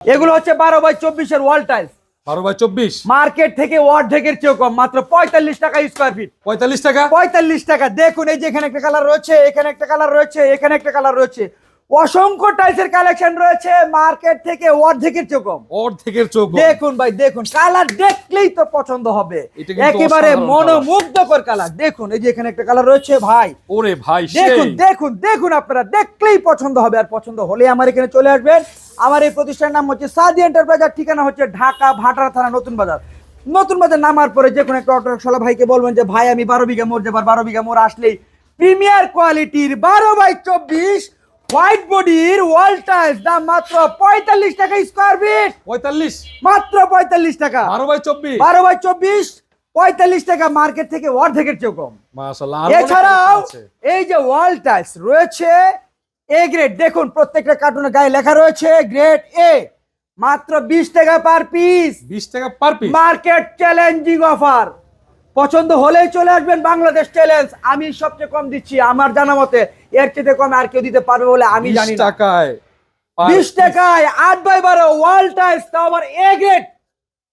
এগুলো হচ্ছে 12x24 wall tiles. 12x24 market থেকে অর্ধেকের চেয়েও কম, মাত্র 45 টাকা স্কয়ার ফিট। 45 টাকা। 45 টাকা। দেখুন এই যে এখানে একটা কালার রয়েছে, এখানে একটা কালার রয়েছে, এখানে একটা কালার রয়েছে, অসংখ্য টাইলসের কালেকশন রয়েছে, মার্কেট থেকে অর্ধেকের চেয়েও কম। অর্ধেকের চোখ। দেখুন ভাই, দেখুন কালার দেখলেই তো পছন্দ হবে, একেবারে মনোমুগ্ধকর কালার। দেখুন এই যে এখানে একটা কালার রয়েছে ভাই, ওরে ভাই দেখুন দেখুন দেখুন, আপনারা দেখলেই পছন্দ হবে। আর পছন্দ হলে আমার এখানে চলে আসবেন। আমার এই প্রতিষ্ঠানের নাম হচ্ছে সাদি এন্টারপ্রাইজ, আর ঠিকানা হচ্ছে ঢাকা ভাটারা থানা নতুন বাজার। নতুন বাজার নামার পরে যে কোনো একটা অটোরিকশালা ভাইকে বলবেন যে ভাই আমি 12 বিঘা মোড় যাবার, 12 বিঘা মোড় আসলেই প্রিমিয়ার কোয়ালিটির 12x24 হোয়াইট বডির ওয়াল টাইলস, দাম মাত্র 45 টাকা স্কয়ার ফিট। 45, মাত্র 45 টাকা। 12x24, 12x24 45 টাকা, মার্কেট থেকে অর্ধেকের চেয়েও কম। মাশাআল্লাহ। এছাড়াও এই যে ওয়াল টাইলস রয়েছে এ গ্রেড, দেখুন প্রত্যেকটা কার্টুনের গায়ে লেখা রয়েছে গ্রেড এ, মাত্র 20 টাকা পার পিস। 20 টাকা per piece. Market challenging offer. পছন্দ হলেই চলে আসবেন, বাংলাদেশ চ্যালেঞ্জ। আমি সবচেয়ে কম দিচ্ছি আমার জানা মতে, এর চেয়ে কম আর কেউ দিতে পারবে বলে আমি জানি না। 20 টাকায় 20 টাকায় 8x12 ওয়াল টাইলস, তাও আবার এ গ্রেড।